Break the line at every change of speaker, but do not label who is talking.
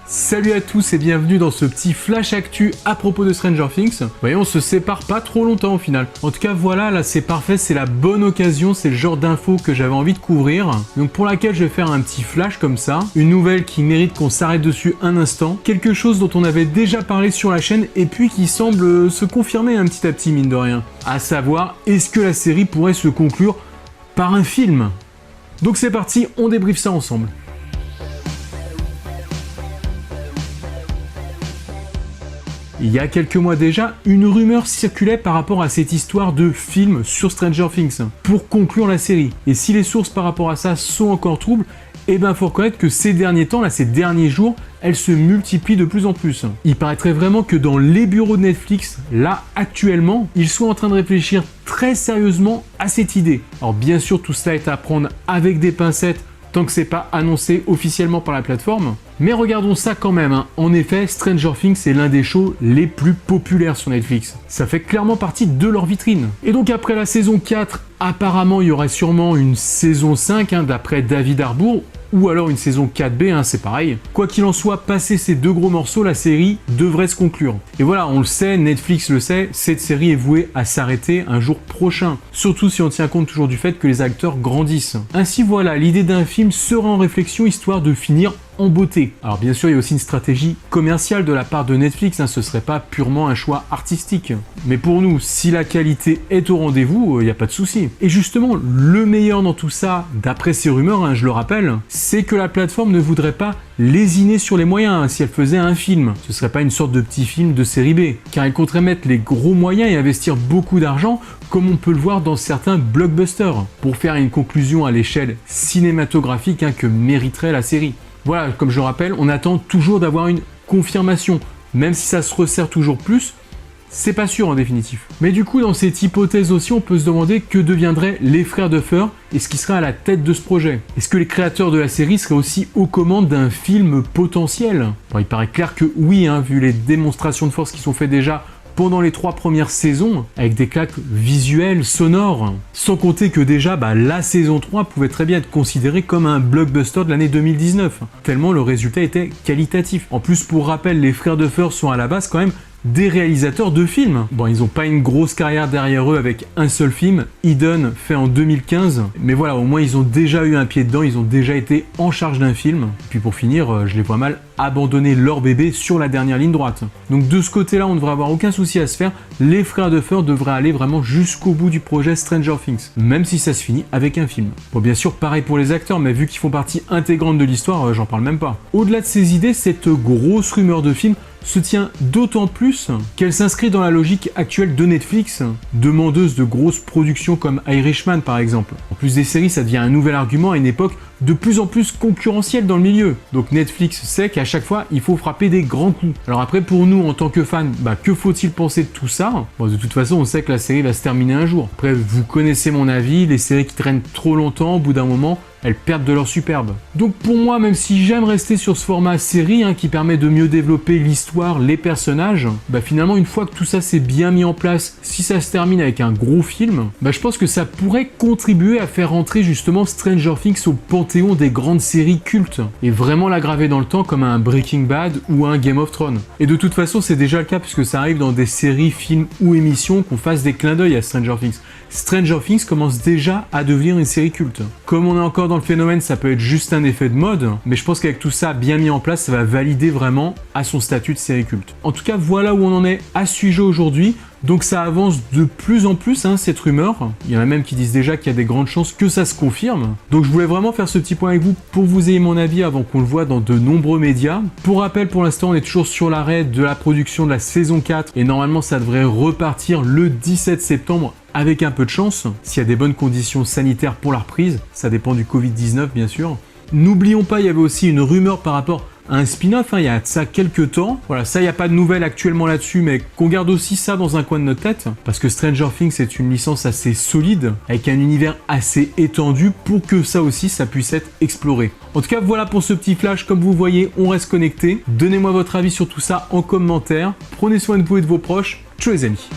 Salut à tous et bienvenue dans ce petit flash actu à propos de Stranger Things. Vous voyez, on se sépare pas trop longtemps au final. En tout cas, voilà, là c'est parfait, c'est la bonne occasion, c'est le genre d'infos que j'avais envie de couvrir. Donc pour laquelle je vais faire un petit flash comme ça. Une nouvelle qui mérite qu'on s'arrête dessus un instant. Quelque chose dont on avait déjà parlé sur la chaîne et puis qui semble se confirmer un petit à petit, mine de rien. À savoir, est-ce que la série pourrait se conclure par un film? Donc c'est parti, on débriefe ça ensemble. Il y a quelques mois déjà, une rumeur circulait par rapport à cette histoire de film sur Stranger Things pour conclure la série. Et si les sources par rapport à ça sont encore troubles, eh ben faut reconnaître que ces derniers temps, là, ces derniers jours, elles se multiplient de plus en plus. Il paraîtrait vraiment que dans les bureaux de Netflix, là, actuellement, ils sont en train de réfléchir très sérieusement à cette idée. Alors bien sûr, tout cela est à prendre avec des pincettes, tant que c'est pas annoncé officiellement par la plateforme. Mais regardons ça quand même, hein. En effet, Stranger Things est l'un des shows les plus populaires sur Netflix. Ça fait clairement partie de leur vitrine. Et donc après la saison 4, apparemment il y aurait sûrement une saison 5, hein, d'après David Harbour, ou alors une saison 4B, hein, c'est pareil. Quoi qu'il en soit, passé ces deux gros morceaux, la série devrait se conclure. Et voilà, on le sait, Netflix le sait, cette série est vouée à s'arrêter un jour prochain. Surtout si on tient compte toujours du fait que les acteurs grandissent. Ainsi voilà, l'idée d'un film sera en réflexion histoire de finir en beauté. Alors bien sûr, il y a aussi une stratégie commerciale de la part de Netflix, hein, ce serait pas purement un choix artistique. Mais pour nous, si la qualité est au rendez-vous, il n'y a pas de souci. Et justement, le meilleur dans tout ça, d'après ces rumeurs, hein, je le rappelle, c'est que la plateforme ne voudrait pas lésiner sur les moyens, hein, si elle faisait un film. Ce serait pas une sorte de petit film de série B, car elle compterait mettre les gros moyens et investir beaucoup d'argent, comme on peut le voir dans certains blockbusters, pour faire une conclusion à l'échelle cinématographique, hein, que mériterait la série. Voilà, comme je le rappelle, on attend toujours d'avoir une confirmation. Même si ça se resserre toujours plus, c'est pas sûr en définitif. Mais du coup, dans cette hypothèse aussi, on peut se demander que deviendraient les frères Duffer et ce qui serait à la tête de ce projet. Est-ce que les créateurs de la série seraient aussi aux commandes d'un film potentiel? Bon, il paraît clair que oui, hein, vu les démonstrations de force qui sont faites déjà pendant les 3 premières saisons, avec des claques visuelles, sonores. Sans compter que déjà, la saison 3 pouvait très bien être considérée comme un blockbuster de l'année 2019, tellement le résultat était qualitatif. En plus, pour rappel, les frères Duffer sont à la base quand même des réalisateurs de films. Bon, ils n'ont pas une grosse carrière derrière eux avec un seul film, Eden, fait en 2015. Mais voilà, au moins ils ont déjà eu un pied dedans, ils ont déjà été en charge d'un film. Et puis pour finir, je les vois mal abandonner leur bébé sur la dernière ligne droite. Donc de ce côté-là, on ne devrait avoir aucun souci à se faire. Les frères Duffer devraient aller vraiment jusqu'au bout du projet Stranger Things, même si ça se finit avec un film. Bon, bien sûr, pareil pour les acteurs, mais vu qu'ils font partie intégrante de l'histoire, j'en parle même pas. Au-delà de ces idées, cette grosse rumeur de film se tient d'autant plus qu'elle s'inscrit dans la logique actuelle de Netflix, demandeuse de grosses productions comme Irishman par exemple. En plus des séries, ça devient un nouvel argument à une époque de plus en plus concurrentielle dans le milieu. Donc Netflix sait qu'à chaque fois, il faut frapper des grands coups. Alors après, pour nous, en tant que fans, que faut-il penser de tout ça? Bon, de toute façon, on sait que la série va se terminer un jour. Après, vous connaissez mon avis, les séries qui traînent trop longtemps, au bout d'un moment, elles perdent de leur superbe. Donc pour moi, même si j'aime rester sur ce format série, hein, qui permet de mieux développer l'histoire, les personnages, finalement une fois que tout ça s'est bien mis en place, si ça se termine avec un gros film, je pense que ça pourrait contribuer à faire rentrer justement Stranger Things au panthéon des grandes séries cultes, et vraiment la graver dans le temps comme un Breaking Bad ou un Game of Thrones. Et de toute façon, c'est déjà le cas puisque ça arrive dans des séries, films ou émissions qu'on fasse des clins d'œil à Stranger Things. Stranger Things commence déjà à devenir une série culte. Comme on est encore dans le phénomène, ça peut être juste un effet de mode, mais je pense qu'avec tout ça bien mis en place, ça va valider vraiment à son statut de série culte. En tout cas, voilà où on en est à ce sujet aujourd'hui. Donc ça avance de plus en plus, hein, cette rumeur. Il y en a même qui disent déjà qu'il y a des grandes chances que ça se confirme. Donc je voulais vraiment faire ce petit point avec vous pour vous ayez mon avis avant qu'on le voit dans de nombreux médias. Pour rappel, pour l'instant, on est toujours sur l'arrêt de la production de la saison 4 et normalement ça devrait repartir le 17 septembre avec un peu de chance, s'il y a des bonnes conditions sanitaires pour la reprise. Ça dépend du Covid-19 bien sûr. N'oublions pas, il y avait aussi une rumeur par rapport un spin-off, hein, il y a de ça quelques temps. Voilà, ça, il n'y a pas de nouvelles actuellement là-dessus, mais qu'on garde aussi ça dans un coin de notre tête, parce que Stranger Things est une licence assez solide, avec un univers assez étendu, pour que ça aussi, ça puisse être exploré. En tout cas, voilà pour ce petit flash. Comme vous voyez, on reste connecté. Donnez-moi votre avis sur tout ça en commentaire. Prenez soin de vous et de vos proches. Ciao les amis.